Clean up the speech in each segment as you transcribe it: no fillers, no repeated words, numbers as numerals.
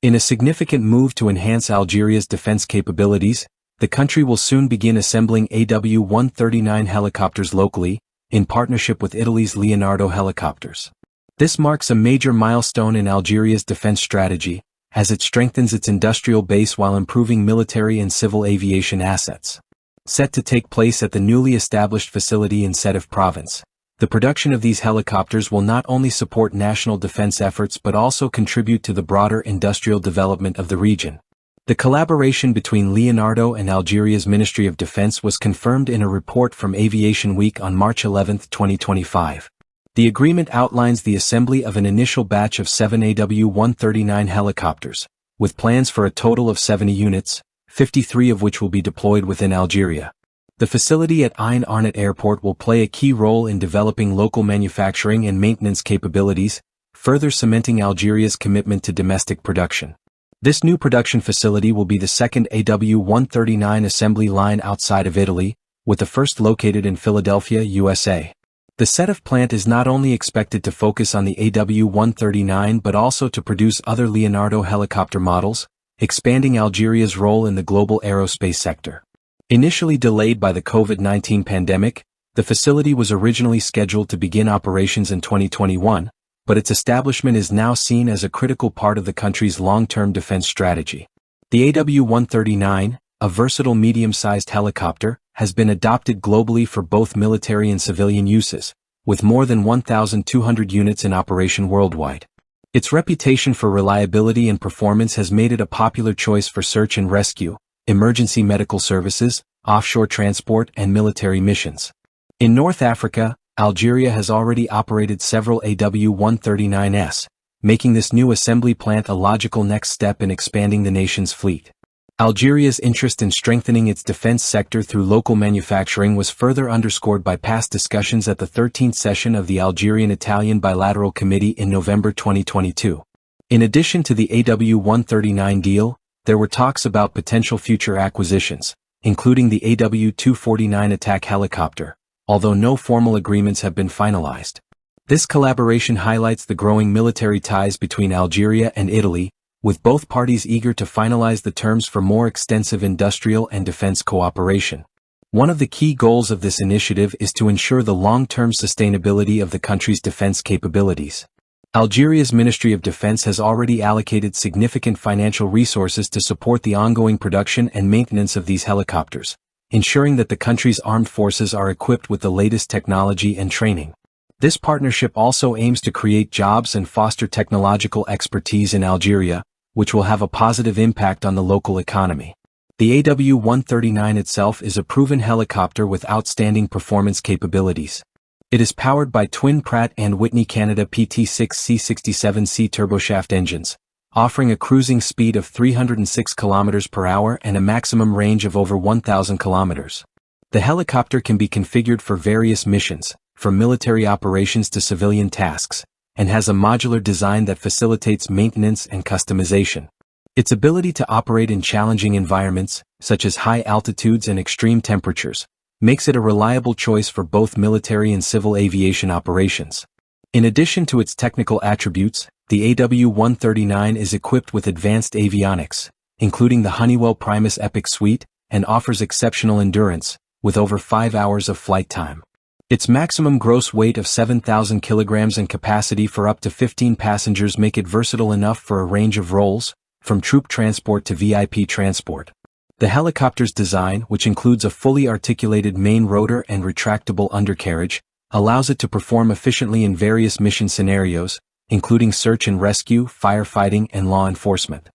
In a significant move to enhance Algeria's defense capabilities, the country will soon begin assembling AW139 helicopters locally, in partnership with Italy's Leonardo Helicopters. This marks a major milestone in Algeria's defense strategy, as it strengthens its industrial base while improving military and civil aviation assets. Set to take place at the newly established facility in Setif province, the production of these helicopters will not only support national defense efforts but also contribute to the broader industrial development of the region. The collaboration between Leonardo and Algeria's Ministry of Defense was confirmed in a report from Aviation Week on March 11, 2025. The agreement outlines the assembly of an initial batch of 7 AW139 helicopters, with plans for a total of 70 units, 53 of which will be deployed within Algeria. The facility at Ain Arnat Airport will play a key role in developing local manufacturing and maintenance capabilities, further cementing Algeria's commitment to domestic production. This new production facility will be the second AW139 assembly line outside of Italy, with the first located in Philadelphia, USA. The Setif plant is not only expected to focus on the AW139 but also to produce other Leonardo helicopter models, expanding Algeria's role in the global aerospace sector. Initially delayed by the COVID-19 pandemic, the facility was originally scheduled to begin operations in 2021, but its establishment is now seen as a critical part of the country's long-term defense strategy. The AW139, a versatile medium-sized helicopter, has been adopted globally for both military and civilian uses, with more than 1,200 units in operation worldwide. Its reputation for reliability and performance has made it a popular choice for search and rescue, emergency medical services, offshore transport, and military missions. In North Africa, Algeria has already operated several AW139s, making this new assembly plant a logical next step in expanding the nation's fleet. Algeria's interest in strengthening its defense sector through local manufacturing was further underscored by past discussions at the 13th session of the Algerian-Italian Bilateral Committee in November 2022. In addition to the AW139 deal, there were talks about potential future acquisitions, including the AW249 attack helicopter, although no formal agreements have been finalized. This collaboration highlights the growing military ties between Algeria and Italy, with both parties eager to finalize the terms for more extensive industrial and defense cooperation. One of the key goals of this initiative is to ensure the long-term sustainability of the country's defense capabilities. Algeria's Ministry of Defense has already allocated significant financial resources to support the ongoing production and maintenance of these helicopters, ensuring that the country's armed forces are equipped with the latest technology and training. This partnership also aims to create jobs and foster technological expertise in Algeria, which will have a positive impact on the local economy. The AW139 itself is a proven helicopter with outstanding performance capabilities. It is powered by twin Pratt & Whitney Canada PT6C67C turboshaft engines, offering a cruising speed of 306 km per hour and a maximum range of over 1,000 km. The helicopter can be configured for various missions, from military operations to civilian tasks, and has a modular design that facilitates maintenance and customization. Its ability to operate in challenging environments, such as high altitudes and extreme temperatures, makes it a reliable choice for both military and civil aviation operations. In addition to its technical attributes, the AW139 is equipped with advanced avionics, including the Honeywell Primus Epic suite, and offers exceptional endurance, with over 5 hours of flight time. Its maximum gross weight of 7,000 kilograms and capacity for up to 15 passengers make it versatile enough for a range of roles, from troop transport to VIP transport. The helicopter's design, which includes a fully articulated main rotor and retractable undercarriage, allows it to perform efficiently in various mission scenarios, including search and rescue, firefighting, and law enforcement.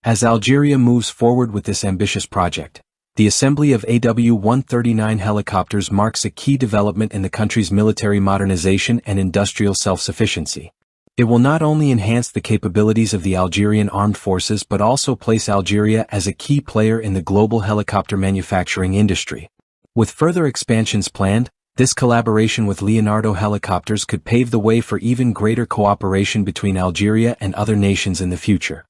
As Algeria moves forward with this ambitious project, the assembly of AW139 helicopters marks a key development in the country's military modernization and industrial self-sufficiency. It will not only enhance the capabilities of the Algerian armed forces but also place Algeria as a key player in the global helicopter manufacturing industry. With further expansions planned, this collaboration with Leonardo Helicopters could pave the way for even greater cooperation between Algeria and other nations in the future.